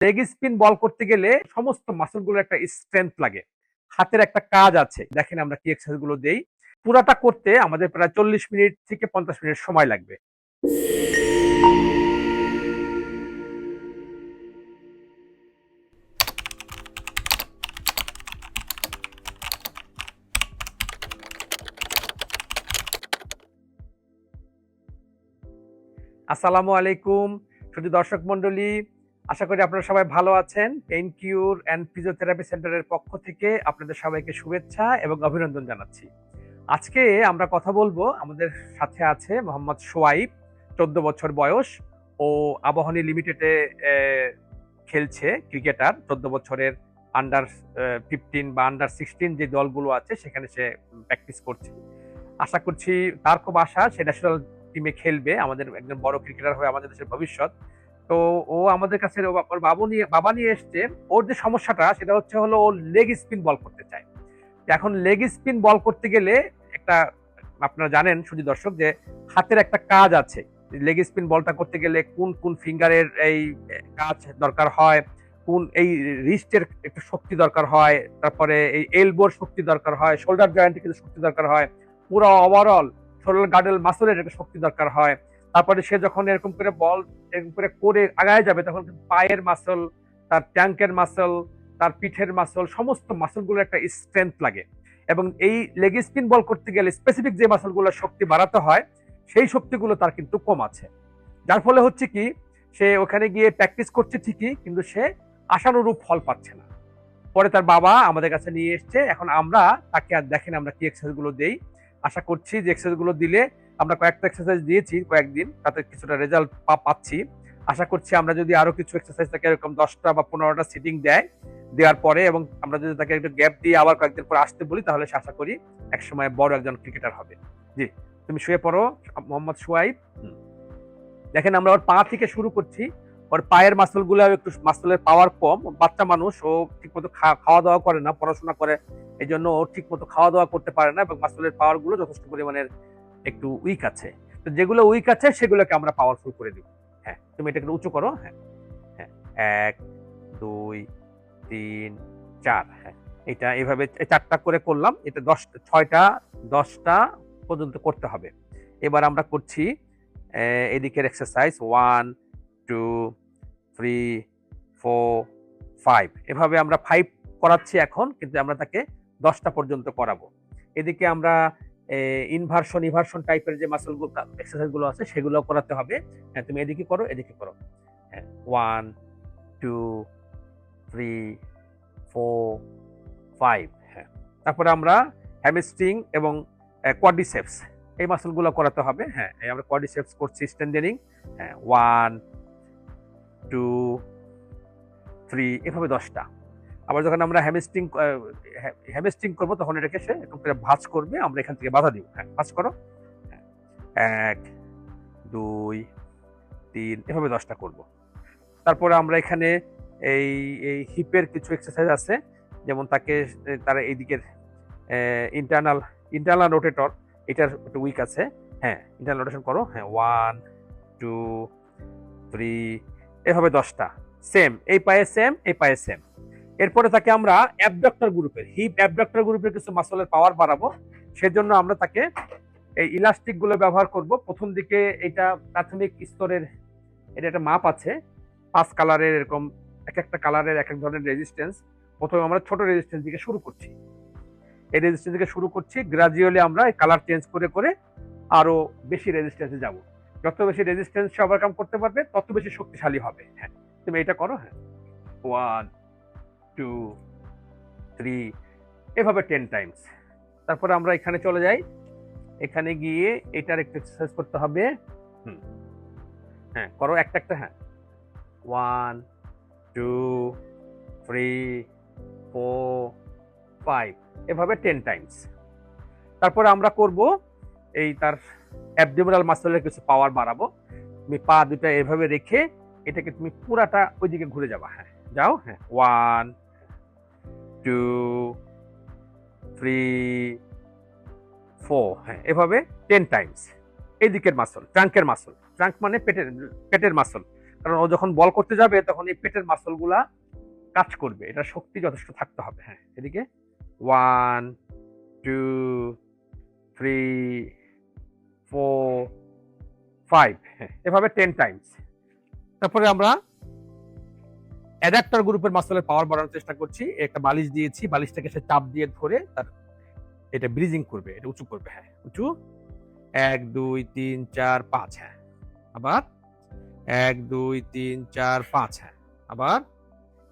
Leg spin বল করতে গেলে সমস্ত মাসলগুলোর একটা স্ট্রেংথ লাগে, হাতের একটা কাজ আছে। দেখেন আমরা কি এক্সারসাইজ গুলো দেই। পুরাটা করতে আমাদের প্রায় 40 মিনিট থেকে 50 মিনিট সময় লাগবে। আসসালামু আলাইকুম শুধু দর্শক মন্ডলী, আশা করি আপনারা সবাই ভালো আছেন। পেইন কিউর অ্যান্ড ফিজিওথেরাপি সেন্টারের পক্ষ থেকে আপনাদের সবাইকে শুভেচ্ছা এবং অভিনন্দন জানাচ্ছি। আজকে আমরা কথা বলবো, আমাদের সাথে আছে মোহাম্মদ সোয়াইব, 14 বছর বয়স। ও আবাহনী লিমিটেডে খেলছে, ক্রিকেটার। 14 বছরের আন্ডার 15 বা আন্ডার 16 যে দলগুলো আছে সেখানে সে প্র্যাকটিস করছে। আশা করছি তার খুব আশা সে ন্যাশনাল টিমে খেলবে, আমাদের একজন বড় ক্রিকেটার হয়ে আমাদের দেশের ভবিষ্যৎ। তো ও আমাদের কাছে ওর বাবা নিয়ে এসছে। ওর যে সমস্যাটা সেটা হলো ও লেগ স্পিন বল করতে চায়। এখন লেগ স্পিন বল করতে গেলে একটা, আপনারা জানেন শুধু দর্শক, যে হাতের একটা কাজ আছে। লেগ স্পিন বলটা করতে গেলে কোন কোন ফিঙ্গারের এই কাজ দরকার হয়, কোন এই রিস্টের একটু শক্তি দরকার হয়, তারপরে এই এলবোর শক্তি দরকার হয়, শোল্ডার জয়েন্টে কিছু শক্তি দরকার হয়, পুরো ওভারঅল শোল্ডার গার্ডেল মাসলের একটা শক্তি দরকার হয়। তারপরে সে যখন এরকম করে বল এরকম করে আগায় যাবে, তখন পায়ের মাসল, তার ট্যাঙ্কের মাসল, তার পিঠের মাসল, সমস্ত মাসলগুলোর একটা স্ট্রেংথ লাগে। এবং এই লেগ স্পিন বল করতে গেলে স্পেসিফিক যে মাসলগুলোর শক্তি বাড়াতে হয় সেই শক্তিগুলো তার কিন্তু কম আছে। যার ফলে হচ্ছে কি, সে ওখানে গিয়ে প্র্যাকটিস করছে ঠিকই, কিন্তু সে আশানুরূপ ফল পাচ্ছে না। পরে তার বাবা আমাদের কাছে নিয়ে এসছে। এখন আমরা তাকে আর দেখেন আমরা কি এক্সারসাইজ গুলো দেই। আশা করছি যে এক্সারসাইজ গুলো দিলে, আমরা কয়েকটা এক্সারসাইজ দিয়েছি কয়েকদিন, তাতে কিছুটা রেজাল্ট পাচ্ছি। আশা করছি আমরা যদি আরো কিছু এক্সারসাইজ তাকে এরকম 10টা বা 15টা সিটিং দেওয়ার পরে, এবং আমরা যদি তাকে একটু গ্যাপ দিয়ে আবার কয়েকদিন পরে আসতে বলি, তাহলে সে আশা করি একসময় বড় একজন ক্রিকেটার হবে। জি, তুমি শুয়ে পড়ো মোহাম্মদ সোয়াইব। দেখেন আমরা ওর পা থেকে শুরু করছি। ওর পায়ের মাসল গুলো একটু, মাসলের পাওয়ার কম, বাচ্চা মানুষ, ও ঠিক মতো খাওয়া দাওয়া করে না, পড়াশোনা করে, এই জন্য ও ঠিক মতো খাওয়া দাওয়া করতে পারে না, এবং মাসলের পাওয়ার গুলো যথেষ্ট পরিমাণের একটু উইক আছে। তো যেগুলো উইক আছে সেগুলোকে আমরা পাওয়ারফুল করে দিব। হ্যাঁ, তুমি এটা একটু উঁচু করো। হ্যাঁ হ্যাঁ, 1 2 3 4। হ্যাঁ, এটা এভাবে 4টা করে করলাম। এটা 6টা 10টা পর্যন্ত করতে হবে। এবার আমরা করছি এদিকের এক্সারসাইজ 1 2 3 4 5। এভাবে আমরা 5 করাচ্ছি এখন, কিন্তু আমরা তাকে 10টা পর্যন্ত করাবো। এদিকে আমরা ইনভার্সন টাইপের যে মাসল এক্সারসাইজ গুলো আছে সেগুলো করাতে হবে। হ্যাঁ, তুমি এদিকে করো, এদিকে করো। হ্যাঁ, 1 2 3 4 5। হ্যাঁ, তারপরে আমরা হ্যামস্ট্রিং এবং কোয়াড্রিসেপস এই মাসল গুলো করাতে হবে। হ্যাঁ, আমরা কোয়াড্রিসেপস করছি, স্ট্রেন্থেনিং। হ্যাঁ, 1 2 3, এভাবে 10টা। আবার যখন আমরা হ্যামস্ট্রিং করবো, তখন এটাকে সে এরকম করে ভাঁজ করবে, আমরা এখান থেকে বাধা দিব। হ্যাঁ, ভাঁজ করো। হ্যাঁ, 1 2 3, এভাবে 10টা করবো। তারপরে আমরা এখানে এই এই হিপের কিছু এক্সারসাইজ আছে, যেমন তারা এইদিকের ইন্টারনাল ইন্টারনাল রোটেটর, এটার একটু উইক আছে। হ্যাঁ, ইন্টারনাল রোটেশন করো। হ্যাঁ, 1 2 3, এভাবে 10টা। সেম এই পায়ে সেম, এই পায়ে সেম। এরপরে তাকে আমরা অ্যাবডাক্টর গ্রুপের, হিপ অ্যাবডাক্টর গ্রুপের কিছু মাসলের পাওয়ার বাড়াবো। সেজন্য আমরা তাকে এই ইলাস্টিক গুলো ব্যবহার করব। প্রথম দিকে এটা প্রাথমিক স্তরের, এটা একটা মাপ আছে 5 কালারের, এরকম এক একটা কালারের এক এক ধরনের রেজিস্ট্যান্স। প্রথমে আমরা ছোট রেজিস্ট্যান্স দিকে শুরু করছি। এই রেজিস্ট্যান্স থেকে শুরু করছি, গ্রাজুয়ালি আমরা কালার চেঞ্জ করে করে আরো বেশি রেজিস্ট্যান্সে যাব। যত বেশি রেজিস্ট্যান্স ওভারকাম করতে পারবে, তত বেশি শক্তিশালী হবে। হ্যাঁ, তুমি এটা করো। হ্যাঁ, 1 2 3, এভাবে 10 টাইমস। তারপরে আমরা এখানে চলে যাই। এখানে গিয়ে এটার একটু এক্সারসাইজ করতে হবে। হ্যাঁ, করো একটা একটা। হ্যাঁ, 1 2 3 4 5, এভাবে 10 টাইমস। তারপরে আমরা করব এই তার অ্যাবডোমিনাল মাসলের কিছু পাওয়ার বাড়াবো। তুমি পা দুটা এভাবে রেখে এটাকে তুমি পুরাটা ওইদিকে ঘুরে যাবা। হ্যাঁ, যাও। হ্যাঁ, 1 2 3 4। হ্যাঁ, এভাবে 10 টাইমস। এই দিকের মাসল, ট্রাঙ্কের মাসল, ট্রাঙ্ক মানে পেটের মাসল, কারণ ও যখন বল করতে যাবে তখন এই পেটের মাসল গুলা কাজ করবে, এটা শক্তি যথেষ্ট থাকতে হবে। হ্যাঁ, এদিকে 1 2 3 4 5, হ্যাঁ, এভাবে 10 টাইমস। তারপরে আমরা অ্যাডাক্টর গ্রুপের মাসলের পাওয়ার বাড়ানোর চেষ্টা করছি। একটা বালিশ দিয়েছি, বালিশটাকে সে চাপ দিয়ে ধরে তার এটা ব্রিজিং করবে, এটা উঁচু করবে। হ্যাঁ, উঁচু 1 2 3 4 5, হ্যাঁ, আবার 1 2 3 4 5, হ্যাঁ, আবার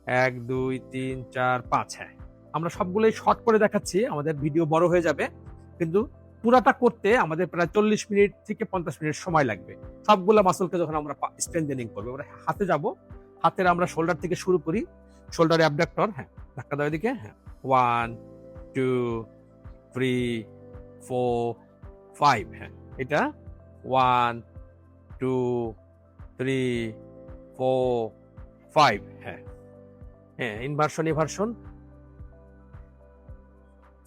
1 2 3 4 5, হ্যাঁ। আমরা সবগুলোই শর্ট করে দেখাচ্ছি, আমাদের ভিডিও বড় হয়ে যাবে, কিন্তু পুরাটা করতে আমাদের প্রায় 40 মিনিট থেকে 50 মিনিট সময় লাগবে। সবগুলা মাসলকে যখন আমরা স্ট্রেংথেনিং করবো, আমরা হাতে যাব, হাতের আমরা শোল্ডার থেকে শুরু করি, শোল্ডার অ্যাবডাক্টর, হ্যাঁ, ধাক্কা দাও এদিকে, হ্যাঁ, 1 2 3 4 5, হ্যাঁ, এটা 1 2 3 4 5, হ্যাঁ, হ্যাঁ, ইনভার্সন ইভার্সন,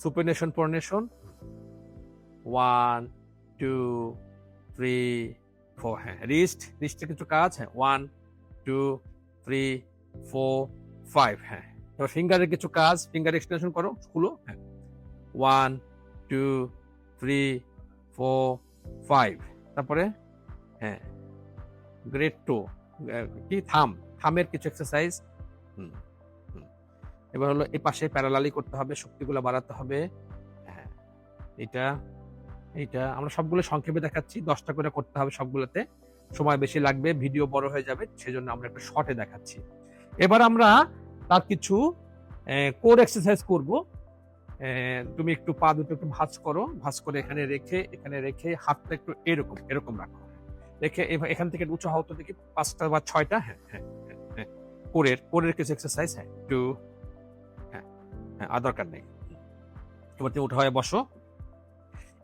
সুপিনেশন প্রনেশন, 1 2 3 4, হ্যাঁ, রিস্টের কিছু কাজ, হ্যাঁ, 1 2 3 4 5, হ্যাঁ, এবার ফিঙ্গারের কিছু কাজ, ফিঙ্গার এক্সটেনশন করো, খুলো, হ্যাঁ, 1 2 3 4 5, তারপরে হ্যাঁ, গ্রেড 2 কি থামের কিছু এক্সারসাইজ। এবার হলো এই পাশে প্যারালালি করতে হবে, শক্তিগুলো বাড়াতে হবে। হ্যাঁ, এটা এইটা আমরা সবগুলো সংক্ষেপে দেখাচ্ছি, 10টা করে করতে হবে, সবগুলোতে সময় বেশি লাগবে, ভিডিও বড় হয়ে যাবে, সেজন্য আমরা একটা শর্টে দেখাচ্ছি। এবার আমরা তার কিছু কোর এক্সারসাইজ করব। তুমি একটু পা দুটো একটু ভাঁজ করে এখানে রেখে হাতটা একটু এরকম এরকম রাখো, রেখে এখান থেকে উঁচু হও তো দেখি 5টা বা 6টা। হ্যাঁ হ্যাঁ হ্যাঁ, কোরের কিছু এক্সারসাইজ। হ্যাঁ, একটু হ্যাঁ হ্যাঁ, আর দরকার নেই। এবার তুমি উঠে হয়ে বসো।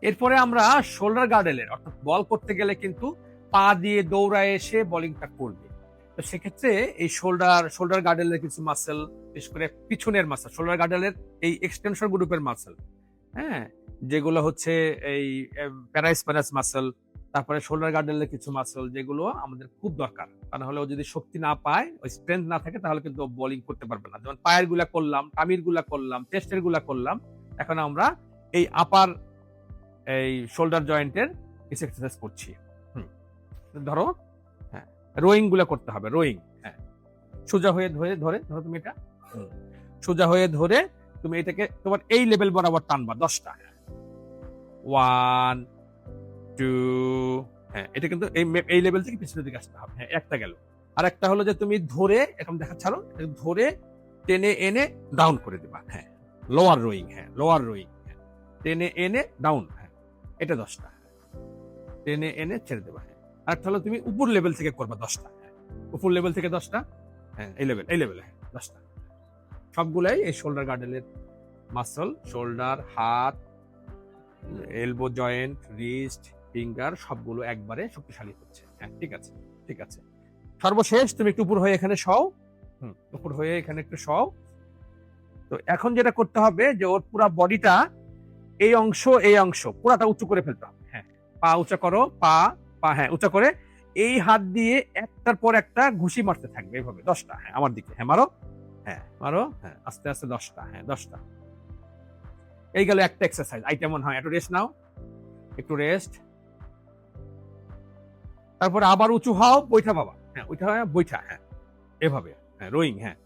এরপরে আমরা শোল্ডার গার্ডেলের, অর্থাৎ বল করতে গেলে কিন্তু পা দিয়ে দৌড়ায় এসে বলিংটা করবে। তো সেক্ষেত্রে এই শোল্ডার গার্ডেলের কিছু মাসেল, বিশেষ করে পিছনের মাসেল, শোল্ডার গার্ডেলের এই এক্সটেনশন গ্রুপের মাসেল, হ্যাঁ, যেগুলো হচ্ছে এই প্যারাইসপানাস মাসেল, তারপরে শোল্ডার গার্ডেলের কিছু মাসেল যেগুলো আমাদের খুব দরকার, কারণ হলে ও যদি শক্তি না পায়, ওই স্ট্রেংথ না থাকে, তাহলে কিন্তু বোলিং করতে পারবে না। যেমন পায়ের গুলা করলাম, টামির গুলা করলাম, চেস্টের গুলা করলাম, এখন আমরা এই আপার এই শোল্ডার জয়েন্টের কিছু এক্সারসাইজ করছি। ধরো, হ্যাঁ, রোয়িং গুলা করতে হবে, রোয়িং। হ্যাঁ, সোজা হয়ে ধরে তুমি এটা সোজা হয়ে ধরে তুমি এটাকে তোমার এই লেভেল বরাবর টানবা 10টা। 1 2, হ্যাঁ, এটা কিন্তু এই লেভেল থেকে পিছনের দিকে আসতে হবে। হ্যাঁ, একটা গেল। আর একটা হলো যে তুমি ধরে এরকম দেখাচ্ছালো, ধরে টেনে এনে ডাউন করে দিবা। হ্যাঁ, লোয়ার রোয়িং। হ্যাঁ, লোয়ার রোয়িং, টেনে এনে ডাউন। হ্যাঁ, এটা 10টা। টেনে এনে ছেড়ে দেবা। হ্যাঁ, আর হলো তুমি উপর লেভেল থেকে করবা 10টা। উপর লেভেল থেকে 10টা। হ্যাঁ, এই লেভেল, হ্যাঁ, 10টা। সবগুলাই এই শোল্ডার গার্ডেলের মাসল, শোল্ডার, হাত, এলবো জয়েন্ট, রিস্ট, ফিঙ্গার, সবগুলো একবারে শক্তিশালী হচ্ছে। হ্যাঁ, ঠিক আছে, ঠিক আছে। সর্বশেষ তুমি একটু উপর হয়ে এখানে শও। উপর হয়ে এখানে একটু শও। তো এখন যেটা করতে হবে যে ওর পুরা বডিটা, এই অংশ পুরাটা উঁচু করে ফেলতে হবে। হ্যাঁ, পা উঁচা করো, পা হ্যাঁ উঁচা করে এই হাত দিয়ে একটার পর একটা ঘুষি মারতে থাকবে এইভাবে 10টা। হ্যাঁ, আমার দিকে, হ্যাঁ, মারো, হ্যাঁ, মারো, হ্যাঁ, আস্তে আস্তে 10টা। হ্যাঁ, 10টা। এই গেল একটা এক্সারসাইজ। আইটা মনে হয় একটু রেস্ট নাও, একটু রেস্ট। তারপরে আবার উঁচু হও, বৈঠা বাবা। হ্যাঁ, উঠা হয় বৈঠা। হ্যাঁ, এভাবে। হ্যাঁ, রোয়িং। হ্যাঁ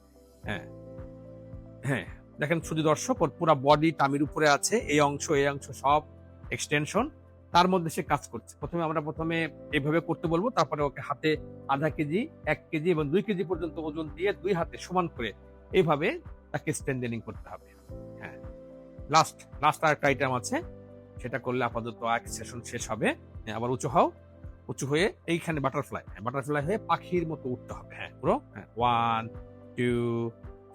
হ্যাঁ হ্যাঁ, দেখেন শুধু দর্শক, ওর পুরো বডি টামির উপরে আছে, এই অংশ সব এক্সটেনশন, তার মধ্যে সে কাজ করছে। প্রথমে এইভাবে করতে বলবো, তারপরে ওকে হাতে আধা কেজি, 1 কেজি এবং 2 কেজি পর্যন্ত ওজন দিয়ে 2 হাতে সমান করে এইভাবে তাকে স্ট্রেন্থেনিং করতে হবে। হ্যাঁ, লাস্ট আর একটা আইটেম আছে, সেটা করলে আপাতত এক সেশন শেষ হবে। হ্যাঁ, আবার উঁচু হও, উঁচু হয়ে এইখানে বাটারফ্লাই, হ্যাঁ, বাটারফ্লাই হয়ে পাখির মতো উঠতে হবে। হ্যাঁ, পুরো। হ্যাঁ, 1 2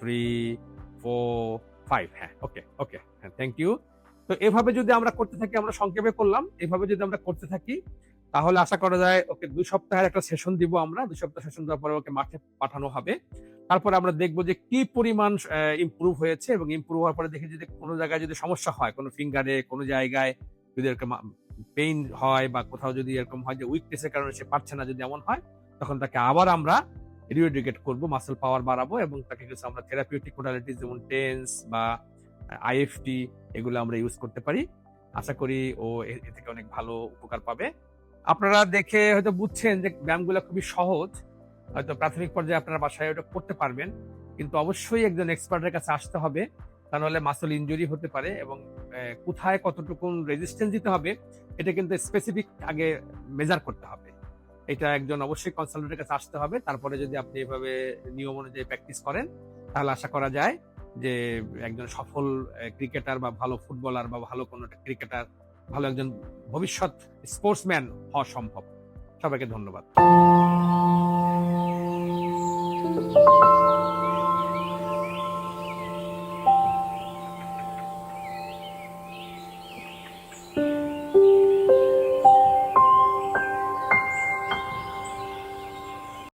3 4 5। হ্যাঁ, ওকে, হ্যাঁ, থ্যাংক ইউ। তো এভাবে যদি আমরা করতে থাকি, আমরা সংক্ষেপে করলাম, এভাবে যদি আমরা করতে থাকি, তাহলে আশা করা যায় ওকে 2 সপ্তাহের একটা সেশন দিব আমরা। 2 সপ্তাহ সেশন দেওয়ার পরে ওকে মাঠে পাঠানো হবে। তারপরে আমরা দেখবো যে কি পরিমাণ ইমপ্রুভ হয়েছে, এবং ইমপ্রুভ হওয়ার পরে দেখি যদি কোনো জায়গায় যদি সমস্যা হয়, কোনো ফিঙ্গারে, কোনো জায়গায় যদি এরকম পেইন হয়, বা কোথাও যদি এরকম হয় যে উইকনেসের কারণে সে পারছে না, যদি এমন হয়, তখন তাকে আবার আমরা রিএডুকেট করব, মাসল পাওয়ার বাড়াবো এবং তাকে কিছু আমরা থেরাপিউটিক মডালিটিস যেমন টেন্স বা আইএফটি এগুলো আমরা ইউজ করতে পারি। আশা করি ও এ থেকে অনেক ভালো উপকার পাবে। আপনারা দেখে হয়তো বুঝছেন যে ব্যায়ামগুলো খুবই সহজ, হয়তো প্রাথমিক পর্যায়ে আপনারা বাসায় ওটা করতে পারবেন, কিন্তু অবশ্যই একজন এক্সপার্টের কাছে আসতে হবে, তা নাহলে মাসল ইনজুরি হতে পারে এবং কোথায় কতটুকু রেজিস্ট্যান্স দিতে হবে এটা কিন্তু স্পেসিফিক আগে মেজার করতে হবে। এটা একজন অবশ্যই কনসালটেন্টের কাছে আসতে হবে। তারপরে যদি আপনি এভাবে নিয়ম অনুযায়ী প্র্যাকটিস করেন তাহলে আশা করা যায় যে একজন সফল ক্রিকেটার বা ভালো ফুটবলার বা ভালো কোনো একটা ক্রিকেটার, ভালো একজন ভবিষ্যৎ স্পোর্টসম্যান হওয়া সম্ভব। সবাইকে ধন্যবাদ।